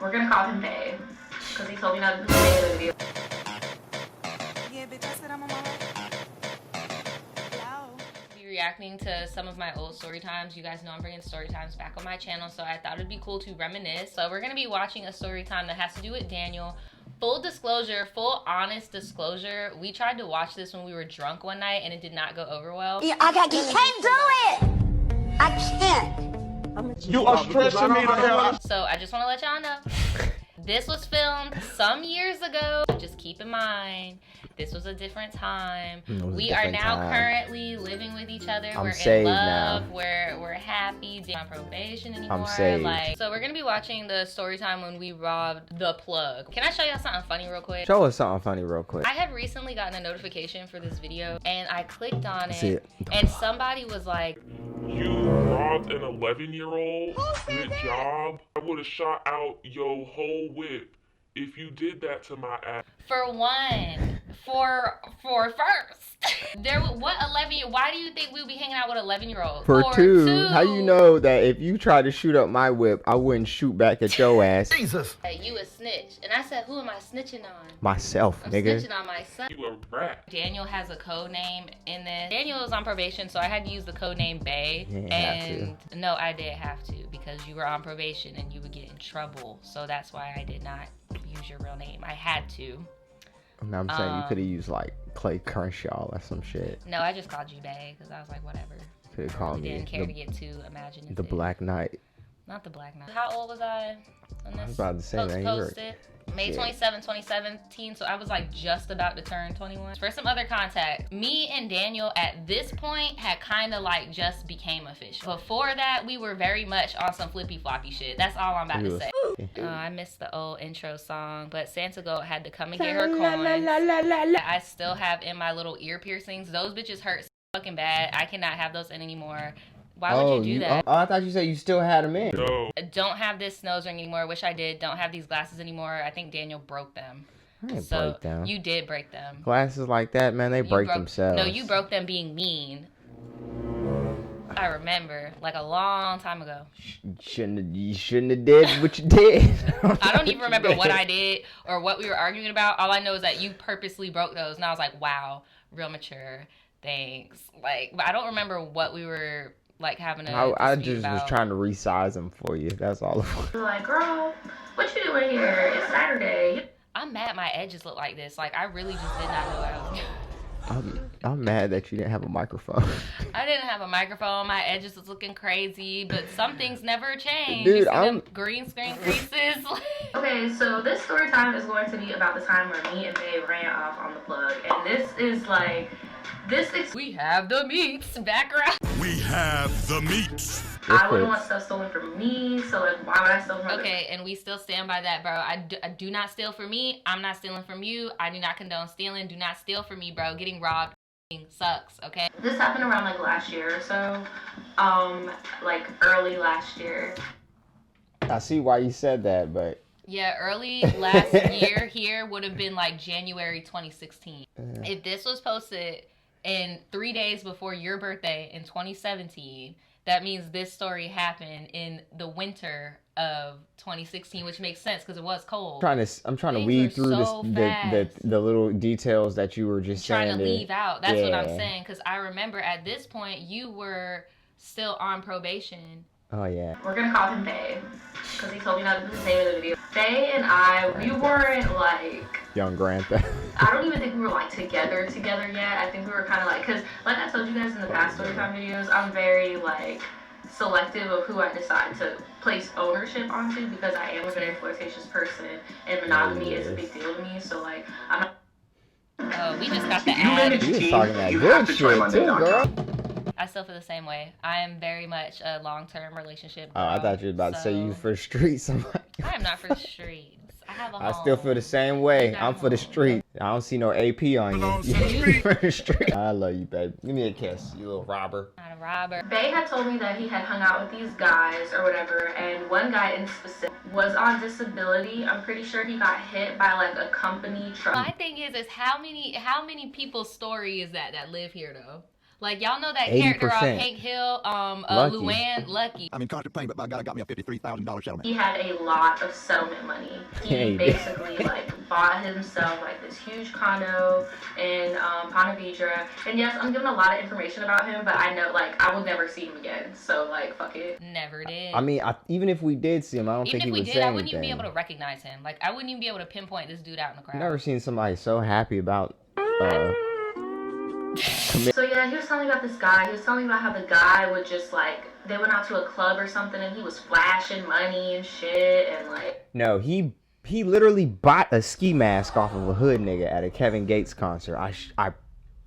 We're gonna call him Bay, because he told me not to do Bay in the video. Yeah, bitch, I said I'm on my way. Be reacting to some of my old story times. You guys know I'm bringing story times back on my channel, so I thought it'd be cool to reminisce. So we're gonna be watching a story time that has to do with Daniel. Full disclosure, full honest disclosure, we tried to watch this when we were drunk one night and it did not go over well. Yeah, I can't do it! I can't. You are stressing me the hell out. So I just want to let y'all know, this was filmed some years ago. Just keep in mind, this was a different time. We are now currently living with each other. We're in love. We're happy. Not on probation anymore. I'm saved. Like, so we're gonna be watching the story time when we robbed the plug. Can I show y'all something funny real quick? Show us something funny real quick. I had recently gotten a notification for this video and I clicked on it and somebody was like, You robbed an 11-year-old? Good job. I would have shot out your whole whip if you did that to my ass. for one, for first. What 11? Why do you think we'll be hanging out with 11-year-olds? For two, how you know that if you try to shoot up my whip, I wouldn't shoot back at your ass? Jesus. Hey, you a snitch. And I said, who am I snitching on? Myself, I'm nigga. snitching on myself. You a rat. Daniel has a code name in this. Daniel was on probation, so I had to use the code name Bay. And no, I did have to because you were on probation and you would get in trouble. So that's why I did not use your real name. I had to. No, I'm saying you could have used like Clay Crenshaw or some shit. No, I just called you Bay because I was like, whatever. Could have called me. Didn't care to get too imaginative. The Black Knight. Not the Black Knight. How old was I when this I was about to say, man, you were... May 27, 2017, so I was like just about to turn 21. For some other context, me and Daniel at this point had kind of like just became official. Before that, we were very much on some flippy floppy shit. That's all I'm about to say. I missed the old intro song, but Santa Goat had to come and get her coins. I still have in my little ear piercings. Those bitches hurt so fucking bad. I cannot have those in anymore. Why would you do that? Oh, I thought you said you still had them in. No. Don't have this nose ring anymore. Wish I did. Don't have these glasses anymore. I think Daniel broke them. I didn't So break them. you did break them. Glasses like that, man, they break themselves. No, you broke them being mean. I remember, like a long time ago. You shouldn't have did what you did. I don't even remember what I did or what we were arguing about. All I know is that you purposely broke those, and I was like, wow, real mature. Thanks. Like, but I don't remember what we were like having a I just about. was trying to resize them for you. That's all it was. Like, girl, what you doing here? It's Saturday. I'm mad my edges look like this. Like, I really just did not know what I was doing. I'm mad that you didn't have a microphone. I didn't have a microphone. My edges was looking crazy, but some things never change. Dude, you see them green screen creases? Okay, so this story time is going to be about the time where me and Babe ran off on the plug. And this is like, we have the meats background. We have the meats. I wouldn't want stuff stolen from me, so like, why would I steal from others? Okay, and we still stand by that, bro. I do not steal from me. I'm not stealing from you. I do not condone stealing. Do not steal from me, bro. Getting robbed sucks, okay? This happened around like last year or so, like early last year. I see why you said that, but... Yeah, early last year here would have been like January 2016. If this was posted in 3 days before your birthday in 2017, that means this story happened in the winter of 2016, which makes sense because it was cold. I'm trying to weed through the little details that you were just trying to leave out. That's what I'm saying, because I remember at this point you were still on probation. Oh yeah. We're gonna call him Bay because he told me not to do the name of the video. Bay and I, we weren't like young Grand Theft. I don't even think we were like together yet. I think we were kind of like, because like I told you guys in the past Storytime videos, I'm very like selective of who I decide to place ownership onto because I am a very flirtatious person and monogamy is a big deal to me. So like I'm not. Oh, we just got the ad. You was talking that good shit too, girl. I still feel the same way. I am very much a long-term relationship girl, Oh, I thought you were about to say you for the streets. I am not for the streets. I have a home. I still feel the same way. I'm for the street. I don't see no AP on you. You for the street. I love you, babe. Give me a kiss, you little robber. Not a robber. Bay had told me that he had hung out with these guys or whatever, and one guy in specific was on disability. I'm pretty sure he got hit by like a company truck. My thing is how many people's story is that live here though? Like, y'all know that character on 80%. Hank Hill, Lucky. Luann, Lucky. I'm in constant pain, but by God, I got me a $53,000 settlement. He had a lot of settlement money. Yeah, He he basically like bought himself like this huge condo in Ponte Vedra. And yes, I'm giving a lot of information about him, but I know like I will never see him again. So like, fuck it. Never did. I mean, even if we did see him, I don't Even think if he we would did, say I anything. wouldn't even be able to recognize him. Like, I wouldn't even be able to pinpoint this dude out in the crowd. I've never seen somebody so happy about So yeah, he was telling me about this guy. He was telling me about how the guy would just like, they went out to a club or something and he was flashing money and shit and like. No, he literally bought a ski mask off of a hood nigga at a Kevin Gates concert. I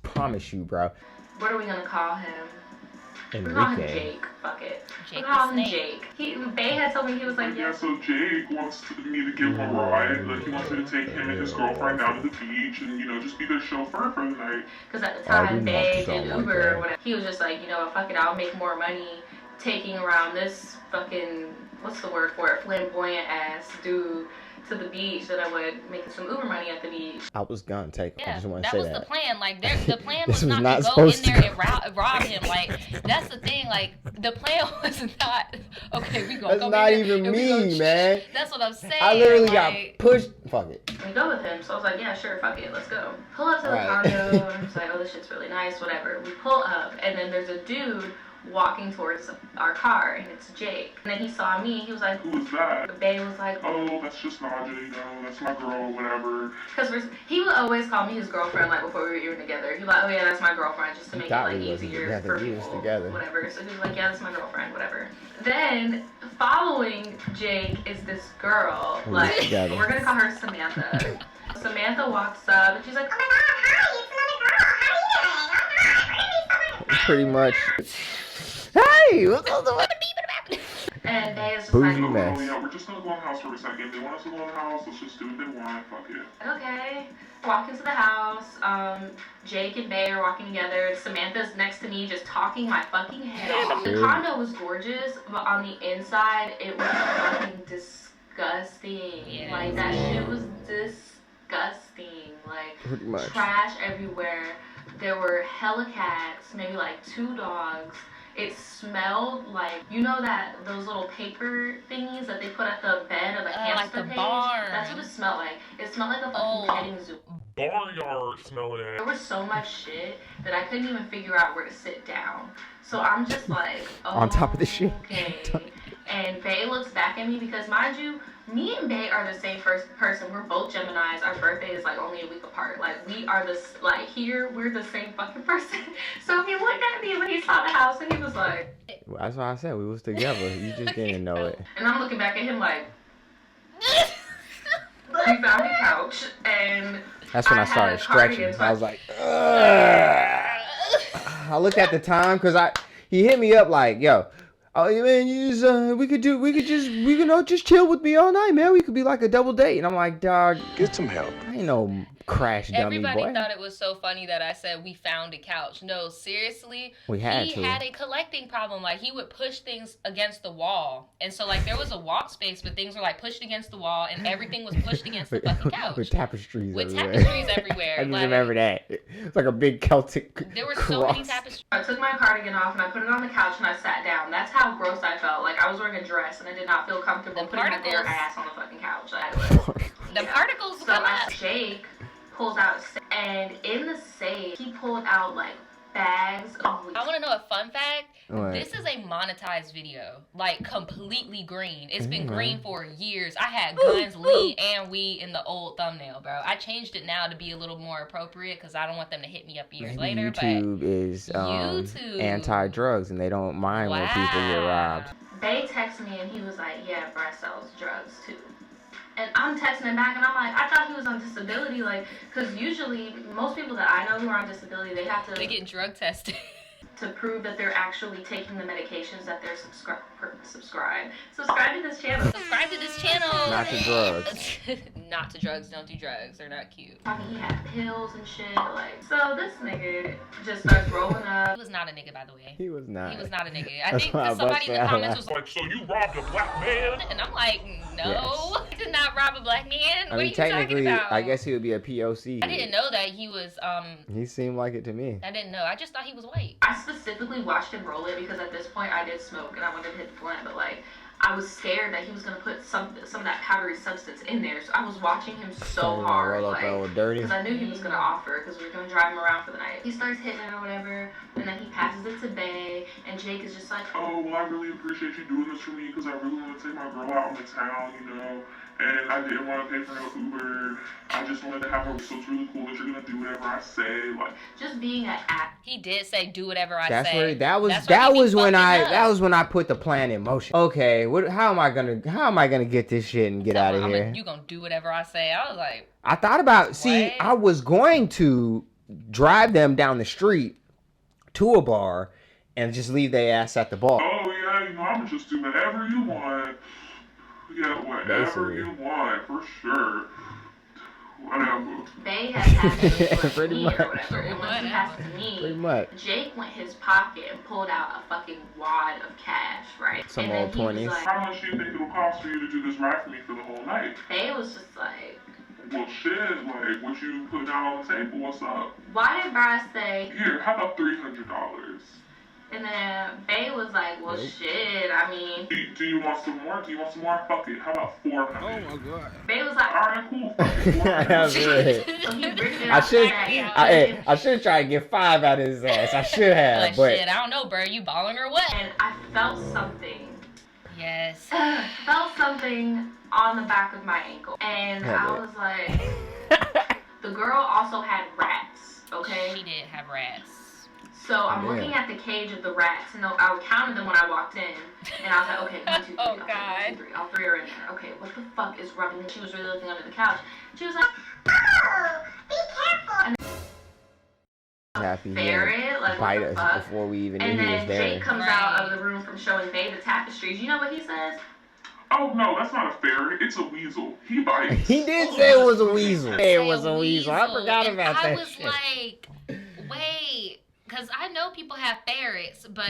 promise you, bro. What are we gonna call him? We call him Enrique. Jake. Fuck it. Jake We call the him Snake. Jake. Bay had told me, he was like, Yeah, yeah. so Jake wants me to give him a ride. Like, he wants me to take him and his girlfriend down to the beach and, you know, just be their chauffeur for the night. Because at the I do time, not Bay sound did like Uber that. or whatever. He was just like, you know, fuck it, I'll make more money taking around this fucking, what's the word for it, flamboyant ass dude to the beach than I would making some Uber money at the beach. I was gonna take. I Yeah, just want that to say was that. the plan. Like, the plan This was was not not to go in supposed to there go. and rob him. Like, that's the thing. Like, the plan was not, okay, we gonna That's come not in here even and we me, gonna- man. That's what I'm saying. I literally like, got pushed. Fuck it. We go with him, so I was like, yeah, sure, fuck it, let's go. Pull up to the Right. condo, and I was like, oh, this shit's really nice, whatever. We pull up, and then there's a dude walking towards our car, and it's Jake. And then he saw me, he was like, Who was that? Bay was like, Oh, that's just Naja, you know, that's my girl, whatever. because he would always call me his girlfriend, like, before we were even together. He'd be like, oh yeah, that's my girlfriend, just to make it, thought like, we wasn't easier together, for we was people, together. whatever. So he was like, yeah, that's my girlfriend, whatever. Then, following Jake is this girl, We was like, together. we're gonna call her Samantha. Samantha walks up, and she's like, oh my god, hi, it's another girl, how are you doing? Oh my god, Pretty much. Hey, what's up? and Bay is just Bougie like, mess. Oh, yeah, we're just gonna go in the house for a second. They want us to go in the house, let's just do what they want, fuck it. okay. Walk into the house. Jake and Bay are walking together. Samantha's next to me, just talking my fucking head off. The Dude. condo was gorgeous, but on the inside, it was fucking disgusting. Yeah. Like that shit was disgusting. Like Pretty much. trash everywhere. There were hella cats, maybe like 2 dogs. It smelled like, you know that those little paper thingies that they put at the bed of the like hamster the cage? barn. That's what it smelled like. It smelled like a fucking Oh. petting zoo. Barnyard smelling There at. was so much shit that I couldn't even figure out where to sit down. So I'm just like, oh, On top of the shit. Okay. And Bay looks back at me because, mind you, me and Bay are the same first person. We're both Geminis. Our birthday is like only a week apart. Like we are like here, we're the same fucking person. So he looked at me when he saw the house and he was like, Well, that's why I said we was together. You just didn't know it. and I'm looking back at him like, we found a couch and That's when I had started a cardigan, stretching. so I was like, ugh. I looked at the time because he hit me up like, yo, oh man, we could just chill with me all night, man. We could be like a double date. And I'm like, dog, Get some help. I ain't no crash dummy, Everybody boy. thought it was so funny that I said we found a couch. No, seriously, We had he to. had a collecting problem. Like, he would push things against the wall, and so like there was a walk space, but things were like pushed against the wall, and everything was pushed against the fucking couch. With tapestries With everywhere. tapestries everywhere. I just like, remember that. It's like a big Celtic there were cross. so many tapestries. I took my cardigan off and I put it on the couch and I sat down. That's how gross I felt. Like I was wearing a dress and I did not feel comfortable The putting my bare particles. ass on the fucking couch. The particles So come as up. Jake pulls out a safe, and in the safe he pulled out like bags of weed. I want to know a fun fact. What? This is a monetized video, like completely green. It's been Mhm. green for years. I had guns, lean, and weed in the old thumbnail, bro. I changed it now to be a little more appropriate because I don't want them to hit me up years Maybe later. YouTube is YouTube. anti-drugs and they don't mind when people get robbed. Bay texted me and he was like, yeah, bro, sells drugs too. And I'm texting him back and I'm like, I thought he was on disability, like, because usually most people that I know who are on disability, they have to They get drug tested. to prove that they're actually taking the medications that they're subscribe to this channel. Subscribe to this channel. Not to drugs. Not to drugs. Don't do drugs. They're not cute. I mean, he had pills and shit, like, so this nigga just starts rolling He up. was not a nigga, by the way. He was not. He was not a nigga. I That's think why I somebody in busted the out comments was Like, so you robbed a black man? and I'm like, no, I did not rob rob a black man? I What mean, are you talking technically, about? I guess he would be a POC. I didn't know that he was, He seemed like it to me. I didn't know. I just thought he was white. I specifically watched him roll it because at this point I did smoke and I wanted to hit the blunt, but like I was scared that he was gonna put some of that powdery substance in there, so I was watching him so hard, roll up like, all dirty. because I knew he was gonna offer, because we were gonna drive him around for the night. He starts hitting it or whatever, and then he passes it to Bay, and Jake is just like, Oh, well, I really appreciate you doing this for me because I really want to take my girl out in the town, you know, and I didn't want to pay for no Uber. I just wanted to have her, so it's really cool that you're gonna do whatever I say, like. just being an act. He did say, do whatever I That's say. where that was. That's where That he be was when fucking up. I put the plan in motion. Okay, how am I gonna get this shit and get out of here? You gonna do whatever I say? I was like, I thought about. See, What? I was going to drive them down the street to a bar and just leave their ass at the bar. Oh, yeah, you know, I'm just do whatever you want. Yeah, whatever Basically. you want, for sure. Whatever. Bay has passed it to Pretty me much. or whatever, and once he passed it to Pretty me, much. Jake went his pocket and pulled out a fucking wad of cash, right? Some and then old he was 20s. like, How much do you think it'll cost for you to do this ride for me for the whole night? Bay was just like, Well, shit, like, what you put down on the table, what's up? why did Bryce say? Here, how about $300? And then Bay was like, well, shit, I mean, Do you want some more? Do you want some more? Fuck it, how about 400? Oh my god. Bay was like, Alright, cool, fuck it, 400. That's it. so he ripped it I out should. the bag. I should try to get 5 out of his ass. I should have, but but shit, I don't know, bro. You balling or what? And I felt something. Yes. Felt something on the back of my ankle. And Had I it. was like, the girl also had rats, okay? She did have rats. So I'm Yeah. looking at the cage of the rats, and I counted them when I walked in, and I was like, okay, 1, 2, 3, Oh, okay, 1, God. 2, 3, all 3 are in there. Okay, what the fuck is rubbing? She was really looking under the couch. She was like, oh, be careful. And happy he ferret, didn't like, bite what the us fuck? before we even knew And he was then there. Jake comes out of the room from showing Bay the tapestries. You know what he says? Oh, no, that's not a ferret, it's a weasel. He bites. He did say it was a weasel. It was a weasel. I forgot And about I that was shit. like, wait, because I know people have ferrets, but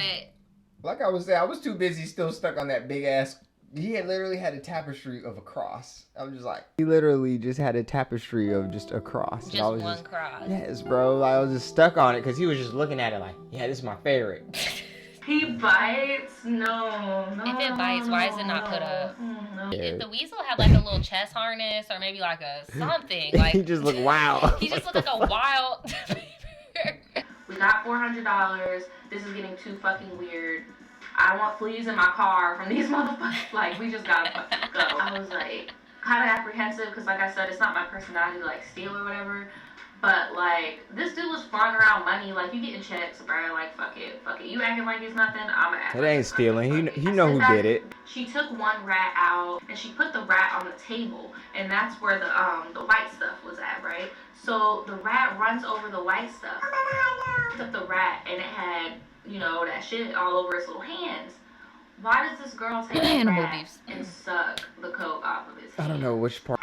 Like I was saying, I was too busy still stuck on that big ass. He had literally had a tapestry of a cross. I was just like, he literally just had a tapestry of just a cross. And I just was one cross. Yes, bro. I was just stuck on it because he was just looking at it like, yeah, this is my favorite. He bites? No. If it bites, why is it not put up? No. If the weasel had like a little chest harness or maybe like a something, like he just looked wild. he just looked like a wild. We got $400. This is getting too fucking weird. I want fleas in my car from these motherfuckers. Like, we just gotta fucking go. I was like, kind of apprehensive because, like I said, it's not my personality to like steal or whatever. But like, this dude was flying around money. Like, you getting checks, bro. Like, fuck it. You acting like it's nothing. I'ma act. It like ain't it's stealing. nothing. He Fuck it. I know said who that- did it. She took one rat out and she put the rat on the table, and that's where the white stuff was at, right? So the rat runs over the white stuff. Took the rat and it had, you know, that shit all over its little hands. Why does this girl take the Animal rat beefs. and suck the coke off of his I hand? don't know which part.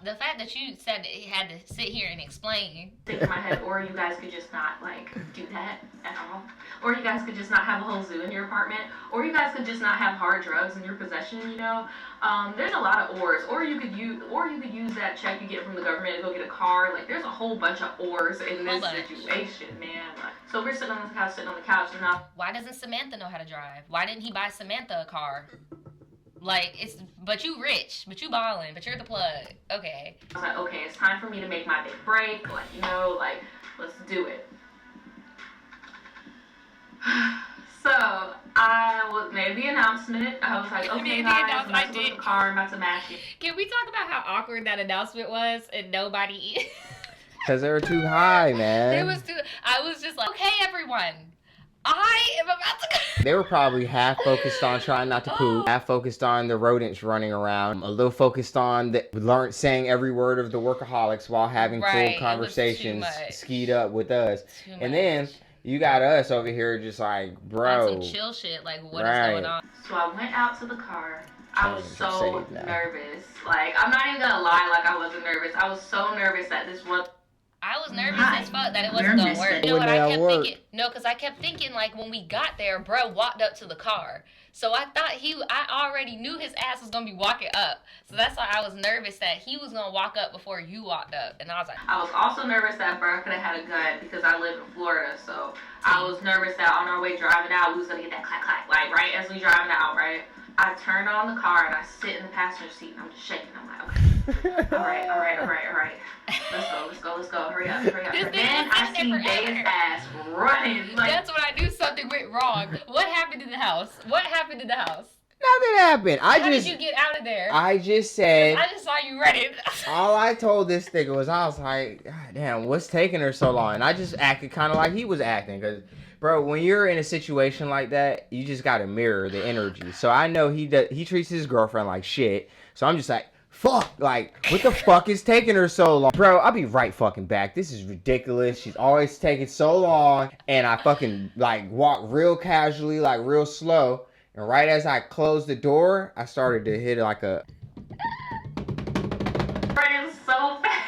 The fact that you said that he had to sit here and explain. Think in my head, or you guys could just not like do that at all, or you guys could just not have a whole zoo in your apartment, or you guys could just not have hard drugs in your possession. You know, there's a lot of ors, or you could use that check you get from the government to go get a car. Like, there's a whole bunch of ors in this situation, man. Like, so we're sitting on the couch, and now Why doesn't Samantha know how to drive? Why didn't he buy Samantha a car? Like, but you rich, but you ballin', but you're the plug. Okay. I was like, okay, it's time for me to make my big break. Like, you know, like, let's do it. So I made the announcement. I was like, okay, made the guys, I'm announcement. about I to go to did. the car. I'm about to match it. Can we talk about how awkward that announcement was and nobody? Because they were too high, man. It was too. I was just like, okay, everyone, I am about to go. They were probably half focused on trying not to poop, half focused on the rodents running around, a little focused on saying every word of the workaholics while having Right, full it was too conversations much. skied up with us. Too And then much. you got us over here just like, bro. On some chill shit. Like, what is Right. going on? So I went out to the car. I was Change, so save now. nervous. Like, I'm not even gonna lie, like I wasn't nervous. I was so nervous that this one I was nervous as fuck that it wasn't gonna work. You know what I kept thinking? No, because I kept thinking, like, when we got there, bro walked up to the car. So I thought I already knew his ass was gonna be walking up. So that's why I was nervous that he was gonna walk up before you walked up. And I was like, I was also nervous that bro could have had a gun because I live in Florida. So I was nervous that on our way driving out, we was gonna get that clack clack, like right as we driving out, right? I turned on the car and I sit in the passenger seat and I'm just shaking. I'm like, okay, all right. Let's go. Hurry up. And then I see Dave's ass running. Like, that's when I knew something went wrong. What happened in the house? Nothing happened. How did you get out of there? I just said. I just saw you running. All I told this nigga was, I was like, God damn, what's taking her so long? And I just acted kind of like he was acting. Because, bro, when you're in a situation like that, you just got to mirror the energy. So I know he treats his girlfriend like shit. So I'm just like, fuck, like, what the fuck is taking her so long? Bro, I'll be right fucking back. This is ridiculous. She's always taking so long. And I fucking, like, walk real casually, like, real slow. And right as I closed the door, I started to hit like a... running so fast.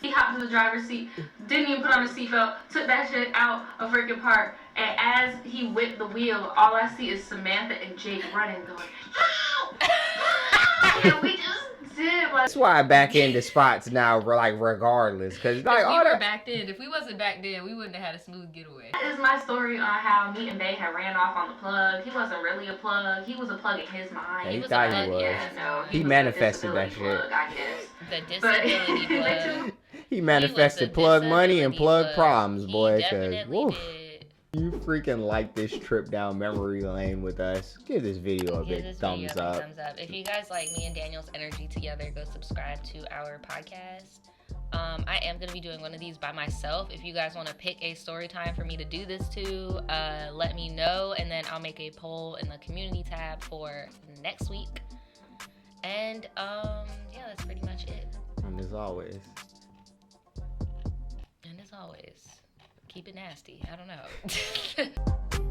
He hopped in the driver's seat, didn't even put on a seatbelt, took that shit out of freaking park. And as he whipped the wheel, all I see is Samantha and Jake running, going, "Ow! And we just did like... That's why I back into spots now, like, regardless. Because, like, we were backed in. If we wasn't back then, we wouldn't have had a smooth getaway. That is my story on how me and Bay had ran off on the plug. He wasn't really a plug. He was a plug in his mind. Yeah, he was thought a plug. he was. Yeah, no, He was manifested a that disability shit. plug, I guess. The disability plug. He manifested He was a plug money and plug disability problems, He boy. Because, definitely woo, did. you freaking like this trip down memory lane with us. Give this video a Give big this thumbs video a up. big thumbs up. If you guys like me and Daniel's energy together, go subscribe to our podcast. I am going to be doing one of these by myself. If you guys want to pick a story time for me to do this to, let me know. And then I'll make a poll in the community tab for next week. And yeah, that's pretty much it. And as always, keep it nasty. I don't know.